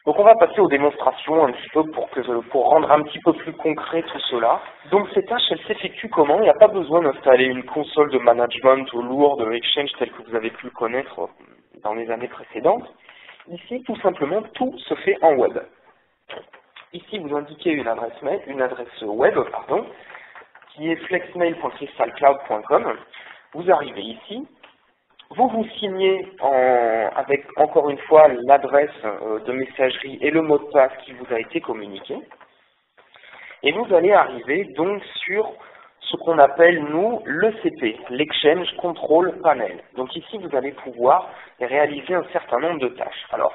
Donc on va passer aux démonstrations un petit peu pour rendre un petit peu plus concret tout cela. Donc ces tâches, elles s'effectuent comment? Il n'y a pas besoin d'installer une console de management lourde Exchange telle que vous avez pu le connaître dans les années précédentes. Ici, tout simplement, tout se fait en web. Ici, vous indiquez une adresse web, qui est flexmail.crystalcloud.com. Vous arrivez ici. Vous vous signez avec, encore une fois, l'adresse de messagerie et le mot de passe qui vous a été communiqué. Et vous allez arriver donc sur ce qu'on appelle, nous, l'ECP, l'Exchange Control Panel. Donc ici, vous allez pouvoir réaliser un certain nombre de tâches. Alors,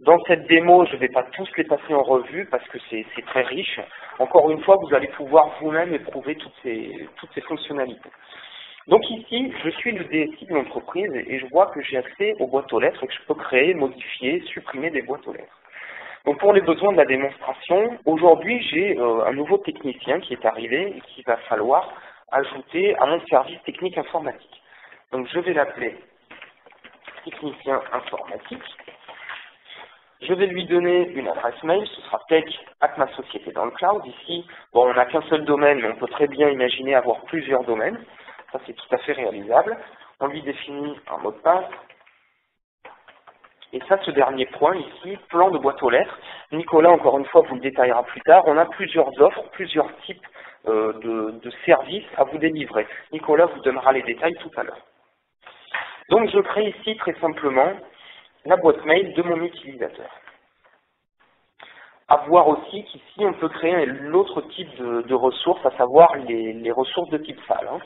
dans cette démo, je ne vais pas tous les passer en revue parce que c'est très riche. Encore une fois, vous allez pouvoir vous-même éprouver toutes ces fonctionnalités. Donc ici, je suis le DSI de l'entreprise et je vois que j'ai accès aux boîtes aux lettres et que je peux créer, modifier, supprimer des boîtes aux lettres. Donc pour les besoins de la démonstration, aujourd'hui j'ai un nouveau technicien qui est arrivé et qu'il va falloir ajouter à mon service technique informatique. Donc je vais l'appeler technicien informatique. Je vais lui donner une adresse mail, ce sera tech@ma-société dans le cloud. Ici, bon, on n'a qu'un seul domaine, mais on peut très bien imaginer avoir plusieurs domaines. Ça, c'est tout à fait réalisable. On lui définit un mot de passe. Et ça, ce dernier point ici, plan de boîte aux lettres. Nicolas, encore une fois, vous le détaillera plus tard. On a plusieurs offres, plusieurs types de services à vous délivrer. Nicolas vous donnera les détails tout à l'heure. Donc, je crée ici très simplement la boîte mail de mon utilisateur. À voir aussi qu'ici, on peut créer l'autre type de ressources, à savoir les ressources de type file.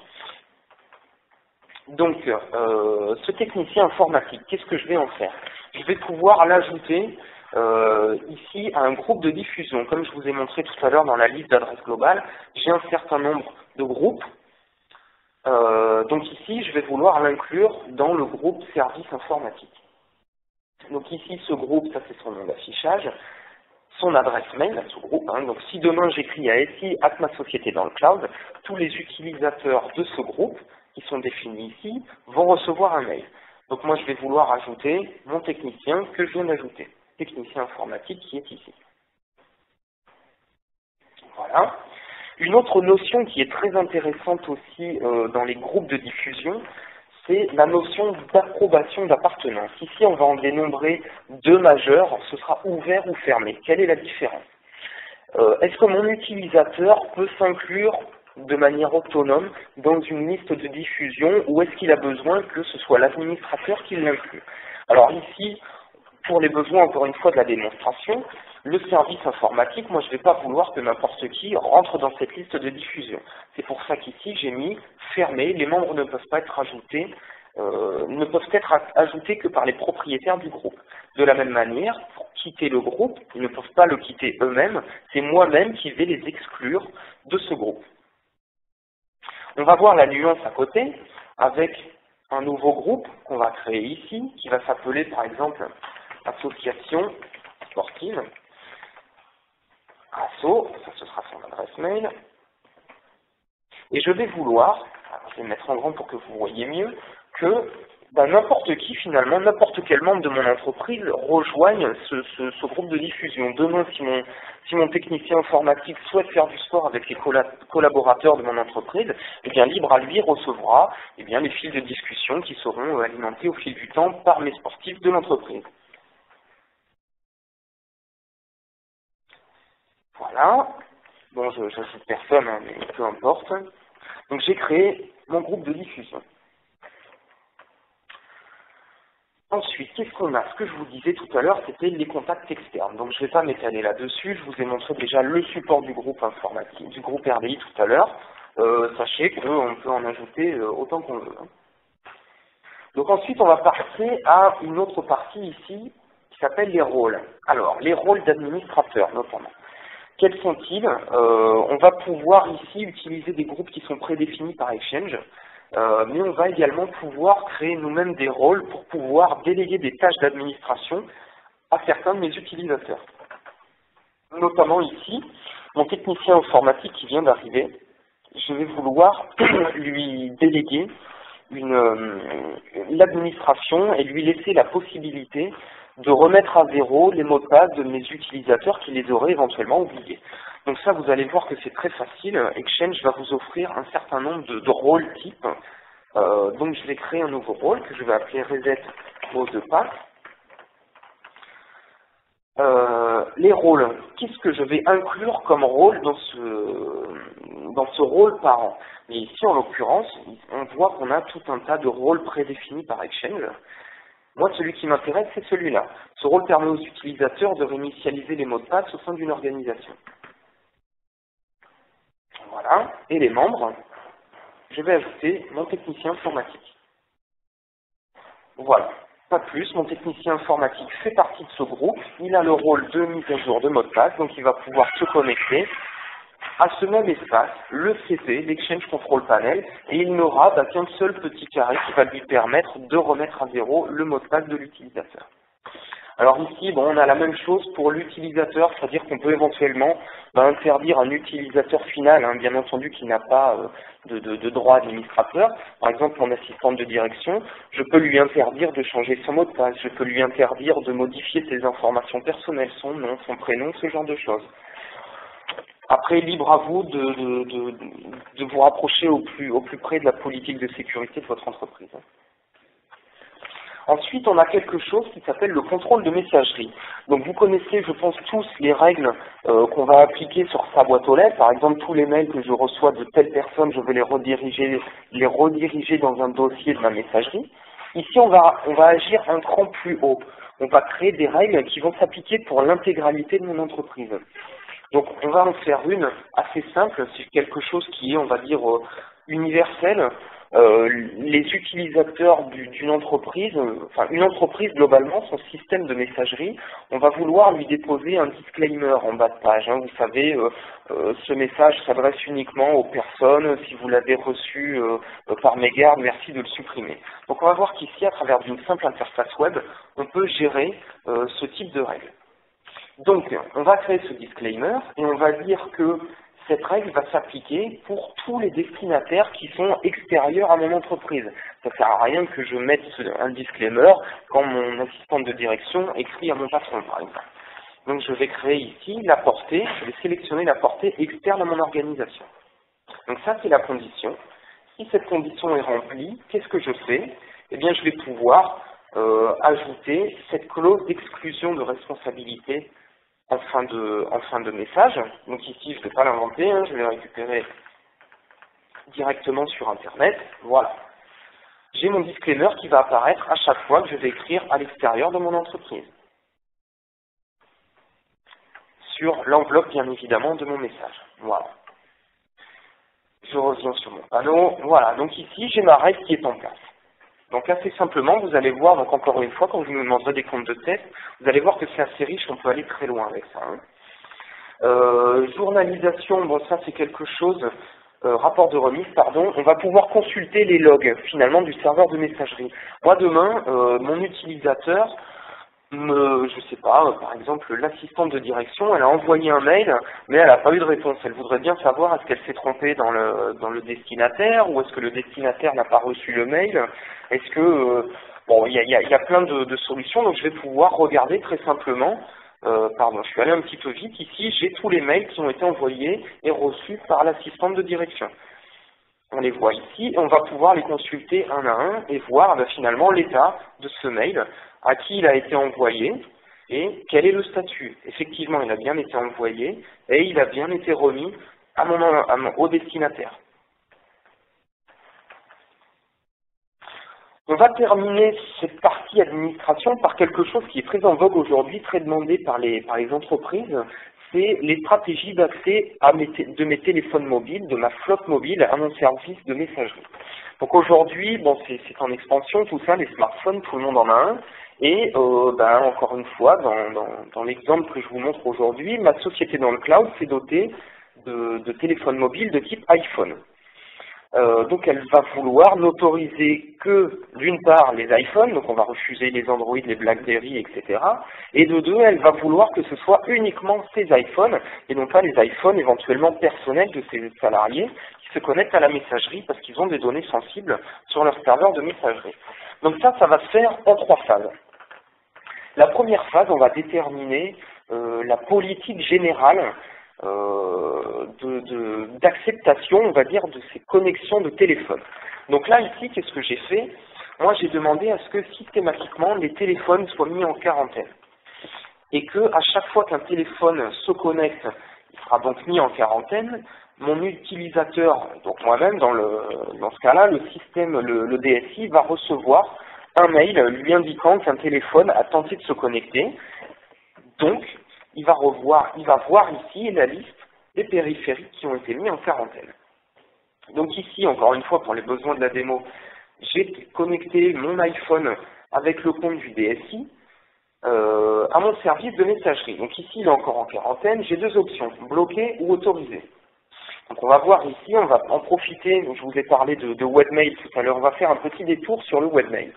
Donc, ce technicien informatique, qu'est-ce que je vais en faire? Je vais pouvoir l'ajouter ici à un groupe de diffusion. Comme je vous ai montré tout à l'heure dans la liste d'adresses globales, j'ai un certain nombre de groupes. Donc ici, je vais vouloir l'inclure dans le groupe service informatique. Donc ici, ce groupe, ça c'est son nom d'affichage, son adresse mail à ce groupe. Donc si demain j'écris à SI@ma-société dans le cloud, tous les utilisateurs de ce groupe, qui sont définis ici, vont recevoir un mail. Donc moi je vais vouloir ajouter mon technicien que je viens d'ajouter, technicien informatique qui est ici. Voilà. Une autre notion qui est très intéressante aussi dans les groupes de diffusion, c'est la notion d'approbation d'appartenance. Ici, on va en dénombrer deux majeurs, ce sera ouvert ou fermé. Quelle est la différence? Est-ce que mon utilisateur peut s'inclure de manière autonome dans une liste de diffusion ou est-ce qu'il a besoin que ce soit l'administrateur qui l'inclue? Alors ici, pour les besoins, encore une fois, de la démonstration, le service informatique, moi je ne vais pas vouloir que n'importe qui rentre dans cette liste de diffusion. C'est pour ça qu'ici j'ai mis fermé, les membres ne peuvent pas être ajoutés, ne peuvent être ajoutés que par les propriétaires du groupe. De la même manière, pour quitter le groupe, ils ne peuvent pas le quitter eux-mêmes, c'est moi-même qui vais les exclure de ce groupe. On va voir la nuance à côté avec un nouveau groupe qu'on va créer ici, qui va s'appeler par exemple association sportive. Asso, ça ce sera son adresse mail. Et je vais vouloir, alors je vais mettre en grand pour que vous voyez mieux, que n'importe qui finalement, n'importe quel membre de mon entreprise rejoigne ce groupe de diffusion. Demain, si mon technicien informatique souhaite faire du sport avec les collaborateurs de mon entreprise, eh bien libre à lui recevra eh bien, les fils de discussion qui seront alimentés au fil du temps par mes sportifs de l'entreprise. Voilà. Bon, je n'ajoute personne, hein, mais peu importe. Donc j'ai créé mon groupe de diffusion. Ensuite, qu'est-ce qu'on a? Ce que je vous disais tout à l'heure, c'était les contacts externes. Donc je ne vais pas m'étaler là-dessus. Je vous ai montré déjà le support du groupe informatique, du groupe RDI tout à l'heure. Sachez qu'on peut en ajouter autant qu'on veut. Donc ensuite, on va passer à une autre partie ici qui s'appelle les rôles. Alors, les rôles d'administrateur notamment. Quels sont-ils? On va pouvoir ici utiliser des groupes qui sont prédéfinis par Exchange, mais on va également pouvoir créer nous-mêmes des rôles pour pouvoir déléguer des tâches d'administration à certains de mes utilisateurs. Notamment ici, mon technicien informatique qui vient d'arriver, je vais vouloir lui déléguer l'administration et lui laisser la possibilité de remettre à zéro les mots de passe de mes utilisateurs qui les auraient éventuellement oubliés. Donc ça, vous allez voir que c'est très facile. Exchange va vous offrir un certain nombre de rôles types. Donc je vais créer un nouveau rôle que je vais appeler reset mot de passe. Les rôles, qu'est-ce que je vais inclure comme rôle dans ce rôle parent? Mais ici, en l'occurrence, on voit qu'on a tout un tas de rôles prédéfinis par Exchange. Moi, celui qui m'intéresse, c'est celui-là. Ce rôle permet aux utilisateurs de réinitialiser les mots de passe au sein d'une organisation. Voilà. Et les membres, je vais ajouter mon technicien informatique. Voilà. Pas plus, mon technicien informatique fait partie de ce groupe. Il a le rôle de mise à jour de mot de passe, donc il va pouvoir se connecter à ce même espace, le CP, l'Exchange Control Panel, et il n'aura qu'un seul petit carré qui va lui permettre de remettre à zéro le mot de passe de l'utilisateur. Alors ici, bon, on a la même chose pour l'utilisateur, c'est-à-dire qu'on peut éventuellement interdire un utilisateur final, hein, bien entendu, qui n'a pas de droit administrateur. Par exemple, mon assistante de direction, je peux lui interdire de changer son mot de passe, je peux lui interdire de modifier ses informations personnelles, son nom, son prénom, ce genre de choses. Après, libre à vous de vous rapprocher au plus près de la politique de sécurité de votre entreprise. Ensuite, on a quelque chose qui s'appelle le contrôle de messagerie. Donc vous connaissez, je pense, tous les règles qu'on va appliquer sur sa boîte aux lettres. Par exemple, tous les mails que je reçois de telle personne, je vais les rediriger dans un dossier de ma messagerie. Ici, on va agir un cran plus haut. On va créer des règles qui vont s'appliquer pour l'intégralité de mon entreprise. Donc on va en faire une assez simple, c'est quelque chose qui est, on va dire, universel. Les utilisateurs d'une entreprise, enfin une entreprise globalement, son système de messagerie, on va vouloir lui déposer un disclaimer en bas de page. Hein. Vous savez, ce message s'adresse uniquement aux personnes. Si vous l'avez reçu par mégarde, merci de le supprimer. Donc on va voir qu'ici, à travers d'une simple interface web, on peut gérer ce type de règles. Donc, on va créer ce disclaimer et on va dire que cette règle va s'appliquer pour tous les destinataires qui sont extérieurs à mon entreprise. Ça ne sert à rien que je mette un disclaimer quand mon assistante de direction écrit à mon patron, par exemple. Donc, je vais créer ici la portée, je vais sélectionner la portée externe à mon organisation. Donc, ça, c'est la condition. Si cette condition est remplie, qu'est-ce que je fais? Eh bien, je vais pouvoir ajouter cette clause d'exclusion de responsabilité en fin de message. Donc ici, je ne vais pas l'inventer, hein, je vais le récupérer directement sur Internet. Voilà. J'ai mon disclaimer qui va apparaître à chaque fois que je vais écrire à l'extérieur de mon entreprise. Sur l'enveloppe, bien évidemment, de mon message. Voilà. Je reviens sur mon panneau. Voilà. Donc ici, j'ai ma règle qui est en place. Donc assez simplement, vous allez voir, donc encore une fois, quand je vous demanderai des comptes de test, vous allez voir que c'est assez riche, on peut aller très loin avec ça. Hein. Journalisation, bon ça c'est quelque chose, rapport de remise, pardon, on va pouvoir consulter les logs finalement du serveur de messagerie. Moi demain, mon utilisateur, je sais pas, par exemple l'assistante de direction, elle a envoyé un mail, mais elle n'a pas eu de réponse. Elle voudrait bien savoir est-ce qu'elle s'est trompée dans le destinataire, ou est-ce que le destinataire n'a pas reçu le mail. Est-ce que bon, il y a plein de solutions, donc je vais pouvoir regarder très simplement. Pardon, je suis allé un petit peu vite. Ici, j'ai tous les mails qui ont été envoyés et reçus par l'assistante de direction. On les voit ici, et on va pouvoir les consulter un à un et voir finalement l'état de ce mail, à qui il a été envoyé et quel est le statut. Effectivement, il a bien été envoyé et il a bien été remis au destinataire. On va terminer cette partie administration par quelque chose qui est très en vogue aujourd'hui, très demandé par les entreprises, c'est les stratégies d'accès de mes téléphones mobiles, de ma flotte mobile à mon service de messagerie. Donc aujourd'hui, bon, c'est en expansion tout ça, les smartphones, tout le monde en a un. Et encore une fois, dans l'exemple que je vous montre aujourd'hui, ma société dans le cloud s'est dotée de téléphones mobiles de type iPhone. Donc elle va vouloir n'autoriser que, d'une part, les iPhones, donc on va refuser les Android, les BlackBerry, etc. Et de deux, elle va vouloir que ce soit uniquement ces iPhones, et non pas les iPhones éventuellement personnels de ses salariés, qui se connectent à la messagerie parce qu'ils ont des données sensibles sur leur serveur de messagerie. Donc ça va se faire en 3 phases. La première phase, on va déterminer la politique générale d'acceptation, on va dire, de ces connexions de téléphone. Donc là, ici, qu'est-ce que j'ai fait? Moi, j'ai demandé à ce que systématiquement, les téléphones soient mis en quarantaine. Et que à chaque fois qu'un téléphone se connecte, il sera donc mis en quarantaine. Mon utilisateur, donc moi-même, dans ce cas-là, le système, le DSI, va recevoir un mail lui indiquant qu'un téléphone a tenté de se connecter. Donc, il va voir ici la liste des périphériques qui ont été mis en quarantaine. Donc ici, encore une fois, pour les besoins de la démo, j'ai connecté mon iPhone avec le compte du DSI à mon service de messagerie. Donc ici, il est encore en quarantaine. J'ai 2 options, bloquer ou autoriser. Donc on va voir ici, on va en profiter, je vous ai parlé de webmail tout à l'heure, on va faire un petit détour sur le webmail.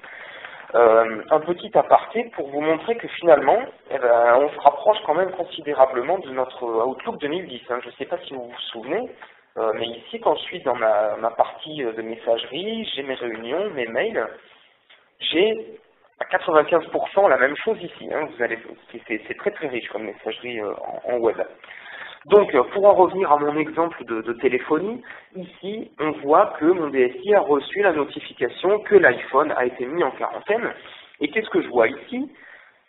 Un petit aparté pour vous montrer que finalement, on se rapproche quand même considérablement de notre Outlook 2010. Je ne sais pas si vous vous souvenez, mais ici, quand je suis dans ma partie de messagerie, j'ai mes réunions, mes mails, j'ai à 95% la même chose ici. C'est très très riche comme messagerie en web. Donc, pour en revenir à mon exemple de téléphonie, ici, on voit que mon DSI a reçu la notification que l'iPhone a été mis en quarantaine. Et qu'est-ce que je vois ici?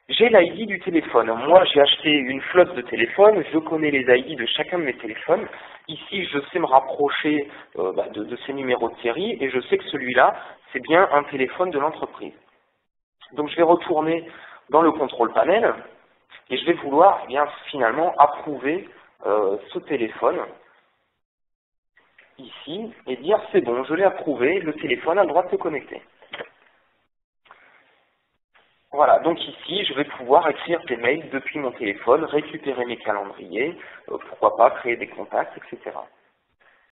J'ai l'ID du téléphone. Moi, j'ai acheté une flotte de téléphones, je connais les ID de chacun de mes téléphones. Ici, je sais me rapprocher de ces numéros de série et je sais que celui-là, c'est bien un téléphone de l'entreprise. Donc, je vais retourner dans le contrôle panel et je vais vouloir finalement approuver ce téléphone ici et dire c'est bon, je l'ai approuvé, le téléphone a le droit de se connecter. Voilà, donc ici je vais pouvoir écrire des mails depuis mon téléphone, récupérer mes calendriers, pourquoi pas créer des contacts, etc.